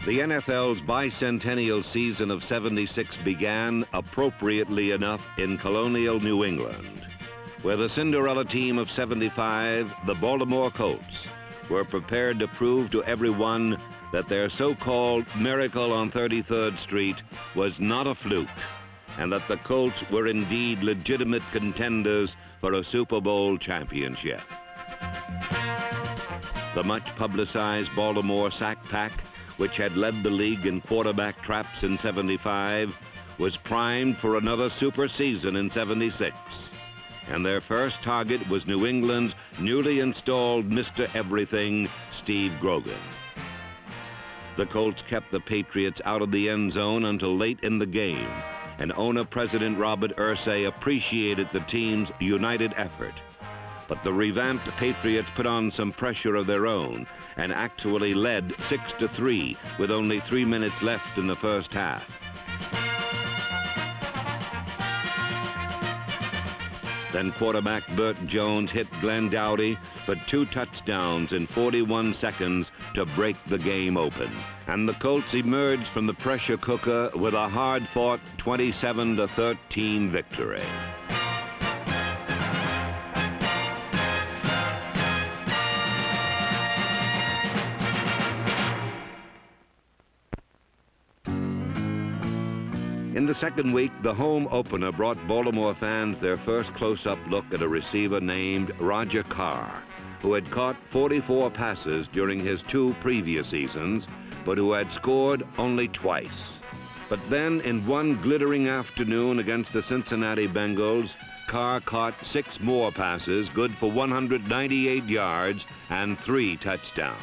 The NFL's bicentennial season of '76 began, appropriately enough, in colonial New England, where the Cinderella team of '75, the Baltimore Colts, were prepared to prove to everyone that their so-called miracle on 33rd Street was not a fluke, and that the Colts were indeed legitimate contenders for a Super Bowl championship. The much-publicized Baltimore Sack Pack, which had led the league in quarterback traps in '75, was primed for another super season in '76. And their first target was New England's newly installed Mr. Everything, Steve Grogan. The Colts kept the Patriots out of the end zone until late in the game, and owner-president Robert Irsay appreciated the team's united effort. But the revamped Patriots put on some pressure of their own and actually led 6-3 with only 3 minutes left in the first half. Then quarterback Burt Jones hit Glenn Dowdy for 2 touchdowns in 41 seconds to break the game open. And the Colts emerged from the pressure cooker with a hard-fought 27-13 victory. In the second week, the home opener brought Baltimore fans their first close-up look at a receiver named Roger Carr, who had caught 44 passes during his 2 previous seasons, but who had scored only twice. But then, in one glittering afternoon against the Cincinnati Bengals, Carr caught 6 more passes, good for 198 yards and 3 touchdowns.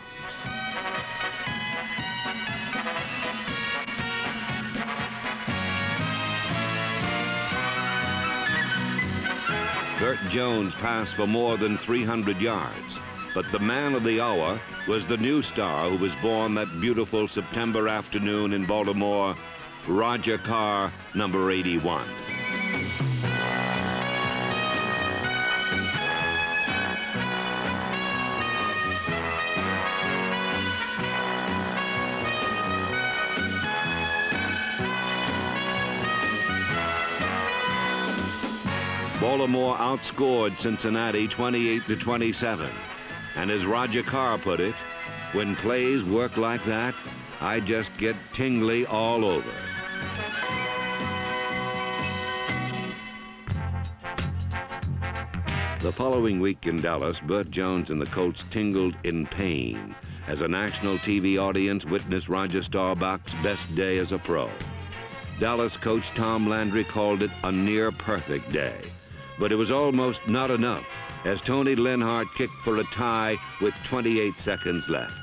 Burt Jones passed for more than 300 yards, but the man of the hour was the new star who was born that beautiful September afternoon in Baltimore, Roger Carr, number 81. Baltimore outscored Cincinnati 28-27. And as Roger Carr put it, when plays work like that, I just get tingly all over. The following week in Dallas, Burt Jones and the Colts tingled in pain as a national TV audience witnessed Roger Staubach's best day as a pro. Dallas coach Tom Landry called it a near-perfect day. But it was almost not enough, as Tony Linhart kicked for a tie with 28 seconds left.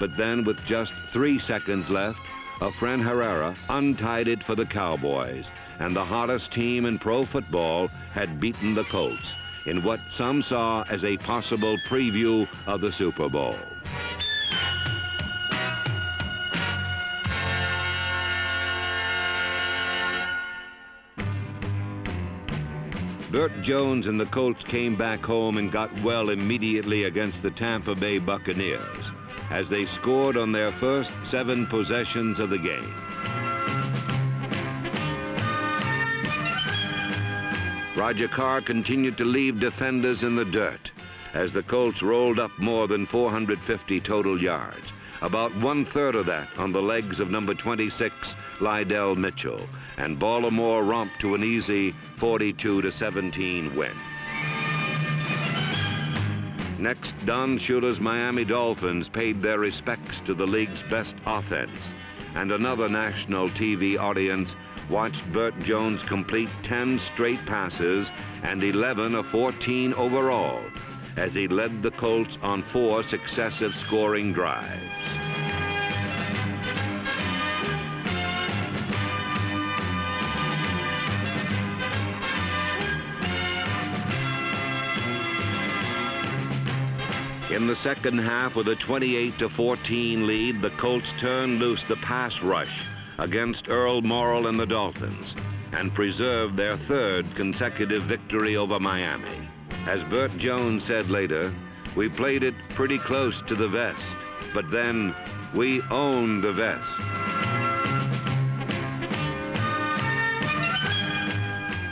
But then, with just 3 seconds left, Efren Herrera untied it for the Cowboys, and the hottest team in pro football had beaten the Colts in what some saw as a possible preview of the Super Bowl. Burt Jones and the Colts came back home and got well immediately against the Tampa Bay Buccaneers as they scored on their first 7 possessions of the game. Roger Carr continued to leave defenders in the dirt as the Colts rolled up more than 450 total yards, about 1/3 of that on the legs of number 26, Lydell Mitchell, and Baltimore romped to an easy 42-17 win. Next, Don Shula's Miami Dolphins paid their respects to the league's best offense, and another national TV audience watched Burt Jones complete 10 straight passes and 11 of 14 overall as he led the Colts on 4 successive scoring drives. In the second half, with a 28-14 lead, the Colts turned loose the pass rush against Earl Morrall and the Dolphins and preserved their 3rd consecutive victory over Miami. As Burt Jones said later, we played it pretty close to the vest, but then We own the vest.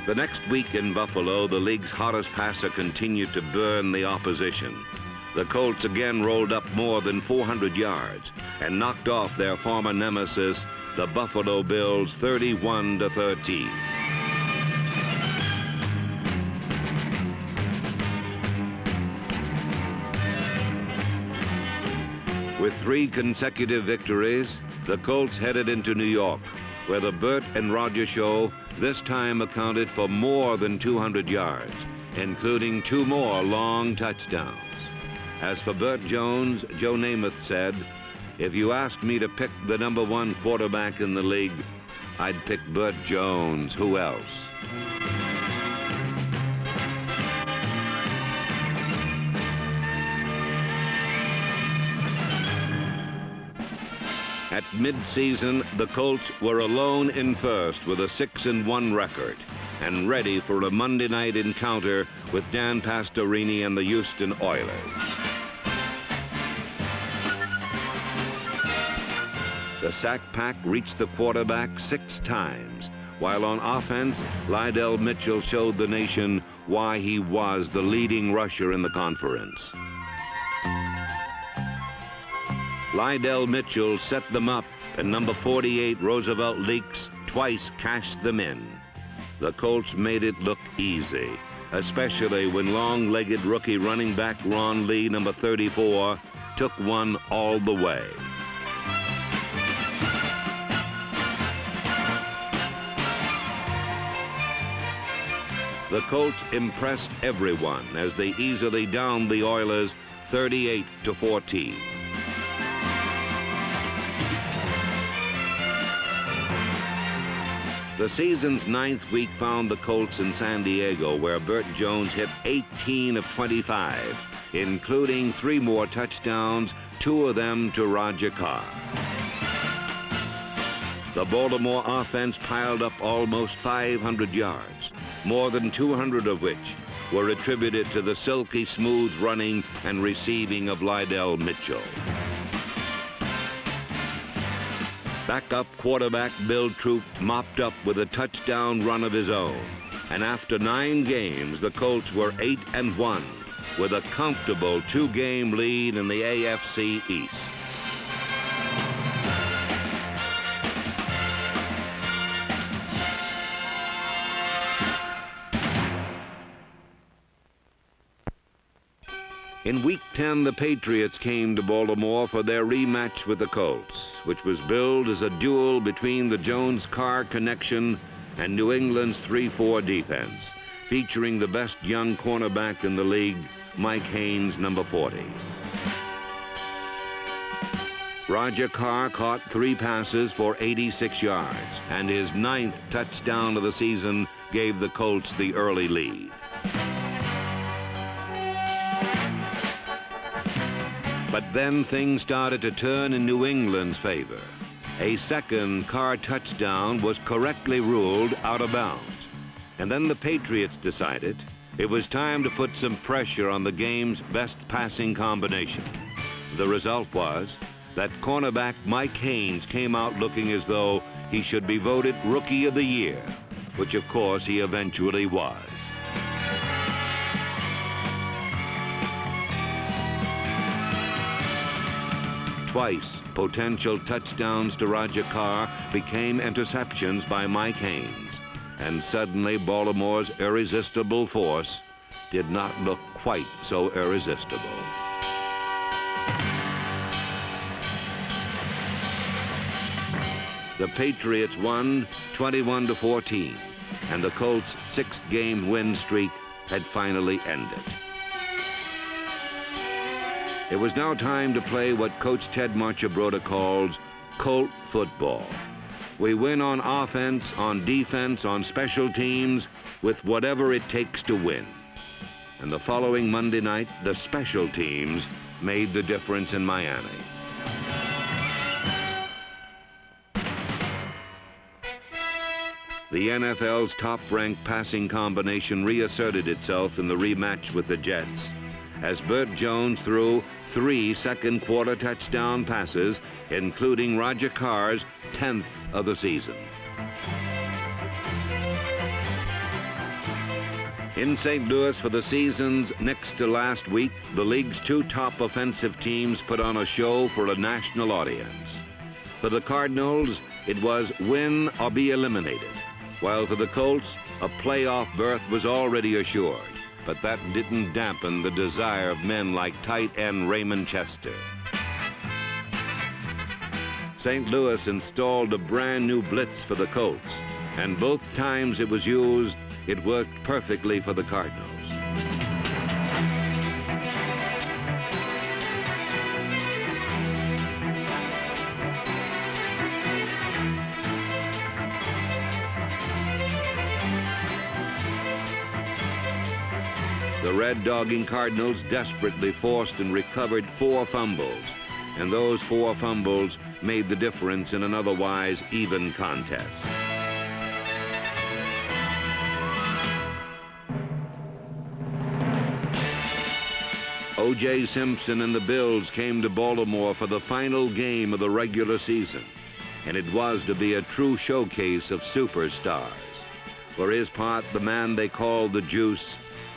The next week in Buffalo, the league's hottest passer continued to burn the opposition. The Colts again rolled up more than 400 yards and knocked off their former nemesis, the Buffalo Bills, 31-13. With 3 consecutive victories, the Colts headed into New York, where the Burt and Roger show this time accounted for more than 200 yards, including 2 more long touchdowns. As for Burt Jones, Joe Namath said, "If you asked me to pick the #1 quarterback in the league, I'd pick Burt Jones. Who else?" At mid-season, the Colts were alone in first with a 6-1 record and ready for a Monday night encounter with Dan Pastorini and the Houston Oilers. The sack pack reached the quarterback 6 times, while on offense, Lydell Mitchell showed the nation why he was the leading rusher in the conference. Lydell Mitchell set them up, and number 48, Roosevelt Leaks, twice cashed them in. The Colts made it look easy, especially when long-legged rookie running back Ron Lee, number 34, took one all the way. The Colts impressed everyone as they easily downed the Oilers 38-14. The season's 9th week found the Colts in San Diego, where Burt Jones hit 18 of 25, including 3 more touchdowns, 2 of them to Roger Carr. The Baltimore offense piled up almost 500 yards, more than 200 of which were attributed to the silky smooth running and receiving of Lydell Mitchell. Backup quarterback Bill Troop mopped up with a touchdown run of his own. And after 9 games, the Colts were 8-1 with a comfortable 2-game lead in the AFC East. In Week 10, the Patriots came to Baltimore for their rematch with the Colts, which was billed as a duel between the Jones-Carr connection and New England's 3-4 defense, featuring the best young cornerback in the league, Mike Haynes, number 40. Roger Carr caught 3 passes for 86 yards, and his 9th touchdown of the season gave the Colts the early lead. But then things started to turn in New England's favor. A second Carr touchdown was correctly ruled out of bounds. And then the Patriots decided it was time to put some pressure on the game's best passing combination. The result was that cornerback Mike Haynes came out looking as though he should be voted Rookie of the Year, which of course he eventually was. Twice, potential touchdowns to Roger Carr became interceptions by Mike Haynes, and suddenly Baltimore's irresistible force did not look quite so irresistible. The Patriots won 21-14, and the Colts' 6-game win streak had finally ended. It was now time to play what Coach Ted Marchibroda calls Colt football. We win on offense, on defense, on special teams, with whatever it takes to win. And the following Monday night, the special teams made the difference in Miami. The NFL's top-ranked passing combination reasserted itself in the rematch with the Jets, as Burt Jones threw 3 second-quarter touchdown passes, including Roger Carr's 10th of the season. In St. Louis for the season's next to last week, the league's 2 top offensive teams put on a show for a national audience. For the Cardinals, it was win or be eliminated, while for the Colts, a playoff berth was already assured. But that didn't dampen the desire of men like tight end Raymond Chester. St. Louis installed a brand new blitz for the Colts, and both times it was used, it worked perfectly for the Cardinals. The red-dogging Cardinals desperately forced and recovered 4 fumbles, and those 4 fumbles made the difference in an otherwise even contest. O.J. Simpson and the Bills came to Baltimore for the final game of the regular season, and it was to be a true showcase of superstars. For his part, the man they called the Juice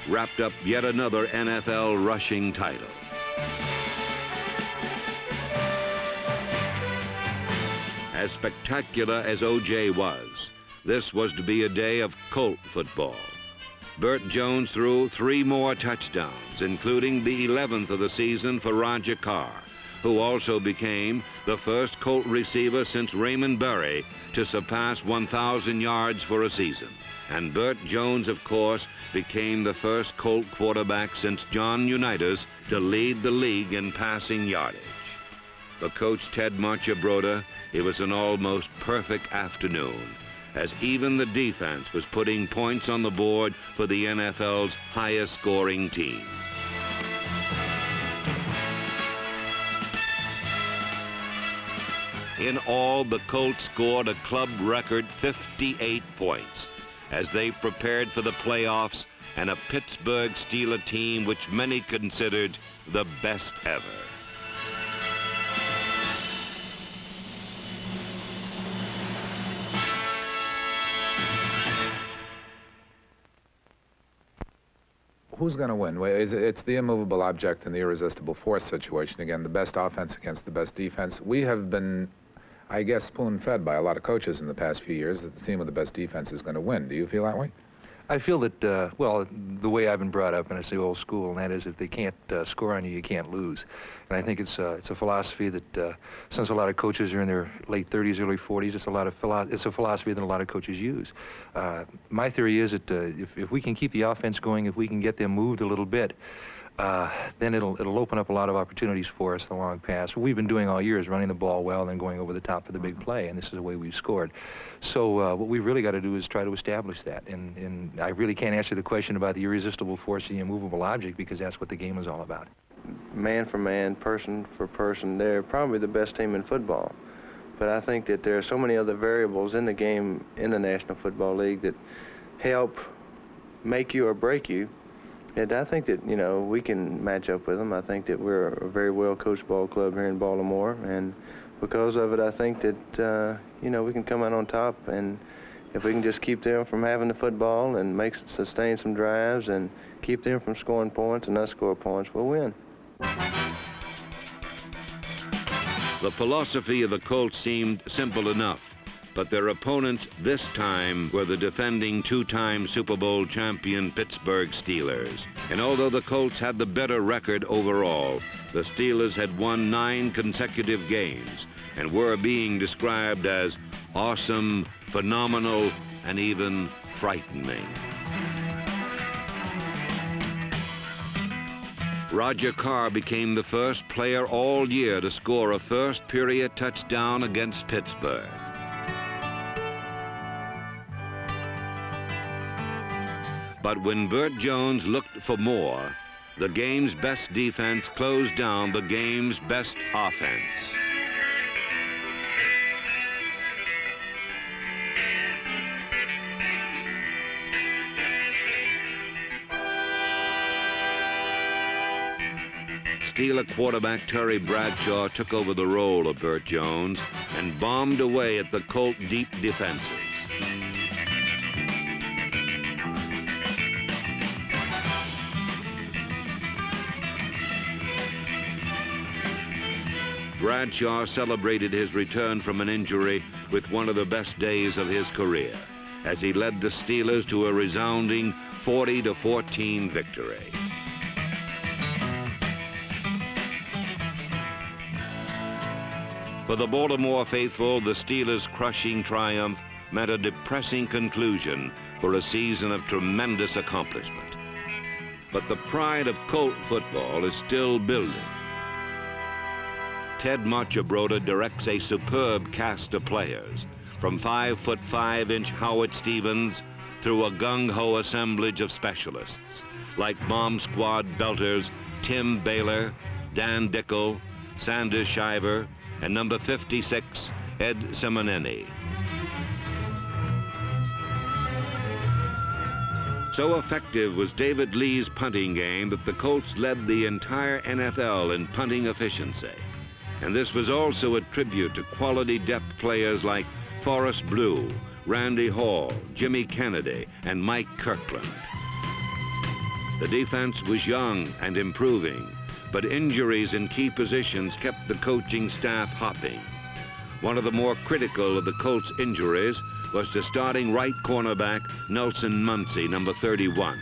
wrapped up yet another NFL rushing title. As spectacular as O.J. was, this was to be a day of Colt football. Burt Jones threw 3 more touchdowns, including the 11th of the season for Roger Carr, who also became the first Colt receiver since Raymond Berry to surpass 1,000 yards for a season. And Burt Jones, of course, became the first Colt quarterback since John Unitas to lead the league in passing yardage. For Coach Ted Marchibroda, it was an almost perfect afternoon, as even the defense was putting points on the board for the NFL's highest-scoring team. In all, the Colts scored a club record 58 points as they prepared for the playoffs and a Pittsburgh Steelers team which many considered the best ever. Who's going to win? It's the immovable object and the irresistible force situation. Again, the best offense against the best defense. We have been, I guess, spoon-fed by a lot of coaches in the past few years that the team with the best defense is going to win. Do you feel that way? I feel that, well, the way I've been brought up, and it's the old school, and that is if they can't score on you, you can't lose. And I think it's a philosophy that, since a lot of coaches are in their late 30s, early 40s, it's a philosophy that a lot of coaches use. My theory is that if we can keep the offense going, if we can get them moved a little bit, then it'll open up a lot of opportunities for us in the long pass. What we've been doing all year is running the ball well and then going over the top for the big play, and this is the way we've scored. So what we've really got to do is try to establish that. And I really can't answer the question about the irresistible force of the immovable object, because that's what the game is all about. Man for man, person for person, they're probably the best team in football. But I think that there are so many other variables in the game in the National Football League that help make you or break you. And I think that, you know, we can match up with them. I think that we're a very well-coached ball club here in Baltimore, and because of it, I think that, you know, we can come out on top, and if we can just keep them from having the football and sustain some drives and keep them from scoring points and us score points, we'll win. The philosophy of the Colts seemed simple enough, but their opponents this time were the defending 2-time Super Bowl champion Pittsburgh Steelers. And although the Colts had the better record overall, the Steelers had won 9 consecutive games and were being described as awesome, phenomenal, and even frightening. Roger Carr became the first player all year to score a first-period touchdown against Pittsburgh. But when Burt Jones looked for more, the game's best defense closed down the game's best offense. Steeler quarterback Terry Bradshaw took over the role of Burt Jones and bombed away at the Colt deep defenses. Bradshaw celebrated his return from an injury with one of the best days of his career as he led the Steelers to a resounding 40-14 victory. For the Baltimore faithful, the Steelers' crushing triumph meant a depressing conclusion for a season of tremendous accomplishment. But the pride of Colt football is still building. Ted Marchibroda directs a superb cast of players, from 5'5" Howard Stevens through a gung-ho assemblage of specialists like bomb squad belters Tim Baylor, Dan Dickel, Sanders Shiver, and number 56, Ed Simonini. So effective was David Lee's punting game that the Colts led the entire NFL in punting efficiency. And this was also a tribute to quality depth players like Forrest Blue, Randy Hall, Jimmy Kennedy, and Mike Kirkland. The defense was young and improving, but injuries in key positions kept the coaching staff hopping. One of the more critical of the Colts' injuries was to starting right cornerback Nelson Muncy, number 31.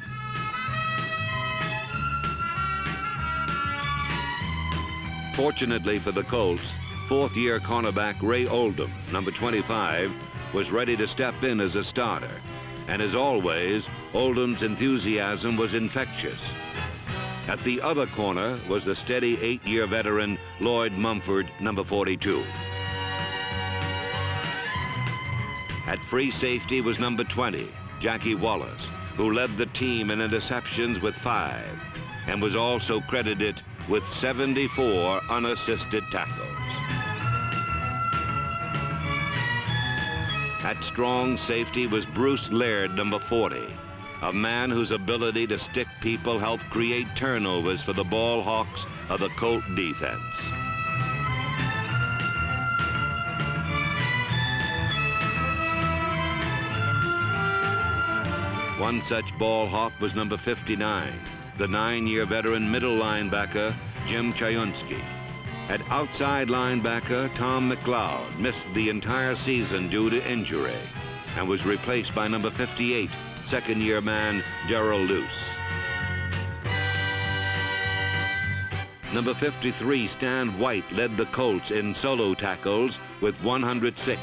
Fortunately for the Colts, fourth-year cornerback Ray Oldham, number 25, was ready to step in as a starter. And as always, Oldham's enthusiasm was infectious. At the other corner was the steady 8-year veteran Lloyd Mumford, number 42. At free safety was number 20, Jackie Wallace, who led the team in interceptions with 5, and was also credited with 74 unassisted tackles. At strong safety was Bruce Laird, number 40, a man whose ability to stick people helped create turnovers for the ball hawks of the Colt defense. One such ball hawk was number 59, the 9-year veteran middle linebacker Jim Chayunsky. At outside linebacker, Tom McLeod missed the entire season due to injury and was replaced by number 58, second-year man Darrell Luce. Number 53, Stan White, led the Colts in solo tackles with 106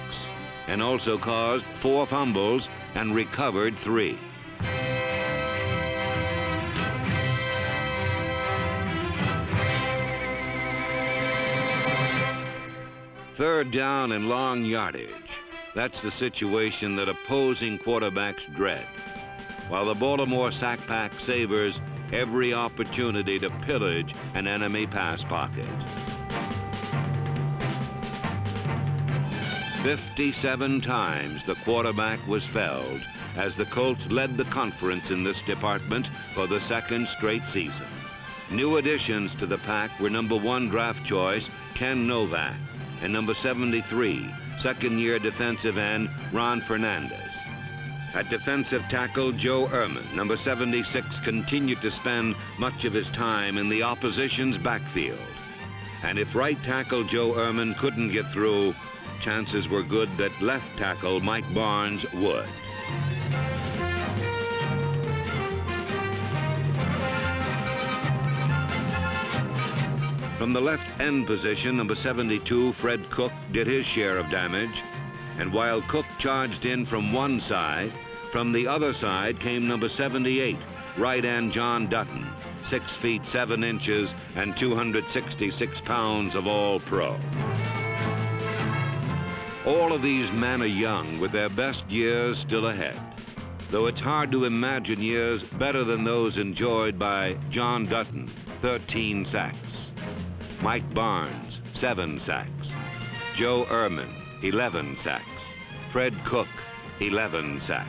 and also caused 4 fumbles and recovered 3. Third down and long yardage. That's the situation that opposing quarterbacks dread, while the Baltimore sack pack savors every opportunity to pillage an enemy pass pocket. 57 times the quarterback was felled as the Colts led the conference in this department for the second straight season. New additions to the pack were number 1 draft choice Ken Novak and number 73, second-year defensive end Ron Fernandez. At defensive tackle, Joe Ehrman, number 76, continued to spend much of his time in the opposition's backfield. And if right tackle Joe Ehrman couldn't get through, chances were good that left tackle Mike Barnes would. From the left end position, number 72, Fred Cook, did his share of damage. And while Cook charged in from one side, from the other side came number 78, right end John Dutton, 6 feet 7 inches and 266 pounds of All-Pro. All of these men are young with their best years still ahead, though it's hard to imagine years better than those enjoyed by John Dutton, 13 sacks. Mike Barnes, 7 sacks. Joe Ehrman, 11 sacks. Fred Cook, 11 sacks.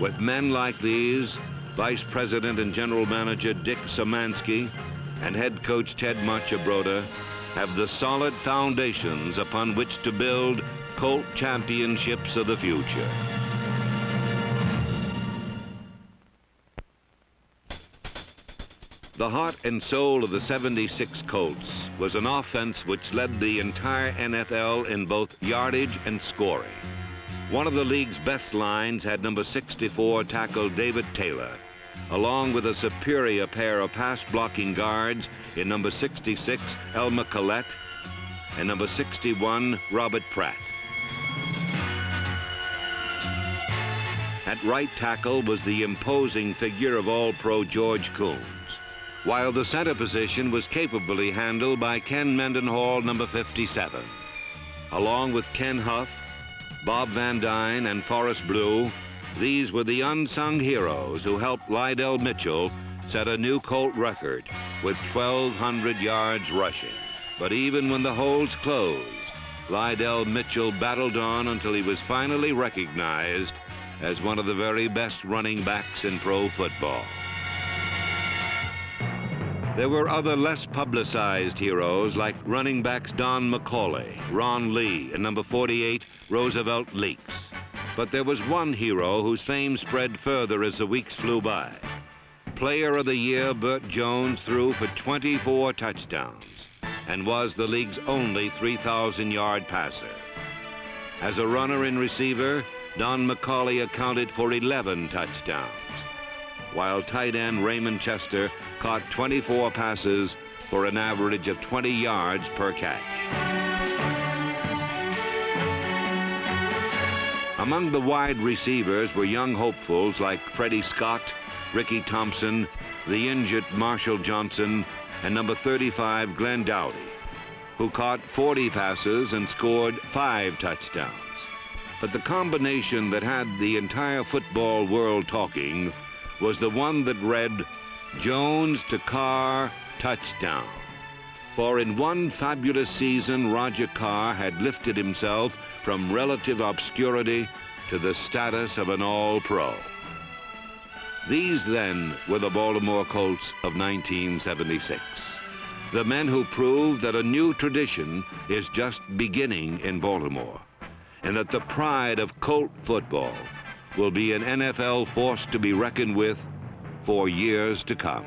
With men like these, Vice President and General Manager Dick Szymanski and head coach Ted Marchibroda have the solid foundations upon which to build Colt championships of the future. The heart and soul of the '76 Colts was an offense which led the entire NFL in both yardage and scoring. One of the league's best lines had number 64 tackle David Taylor, along with a superior pair of pass-blocking guards in number 66 Elmer Collette and number 61 Robert Pratt. At right tackle was the imposing figure of All-Pro George Coombs, while the center position was capably handled by Ken Mendenhall, number 57. Along with Ken Huff, Bob Van Dyne, and Forrest Blue, these were the unsung heroes who helped Lydell Mitchell set a new Colt record with 1,200 yards rushing. But even when the holes closed, Lydell Mitchell battled on until he was finally recognized as one of the very best running backs in pro football. There were other less publicized heroes like running backs Don McCauley, Ron Lee, and number 48 Roosevelt Leaks. But there was one hero whose fame spread further as the weeks flew by. Player of the Year Burt Jones threw for 24 touchdowns and was the league's only 3,000-yard passer. As a runner and receiver, Don McCauley accounted for 11 touchdowns, while tight end Raymond Chester caught 24 passes for an average of 20 yards per catch. Among the wide receivers were young hopefuls like Freddie Scott, Ricky Thompson, the injured Marshall Johnson, and number 35 Glenn Dowdy, who caught 40 passes and scored 5 touchdowns. But the combination that had the entire football world talking was the one that read Jones to Carr touchdown. For in one fabulous season, Roger Carr had lifted himself from relative obscurity to the status of an All-Pro. These then were the Baltimore Colts of 1976. The men who proved that a new tradition is just beginning in Baltimore, and that the pride of Colt football will be an NFL force to be reckoned with for years to come.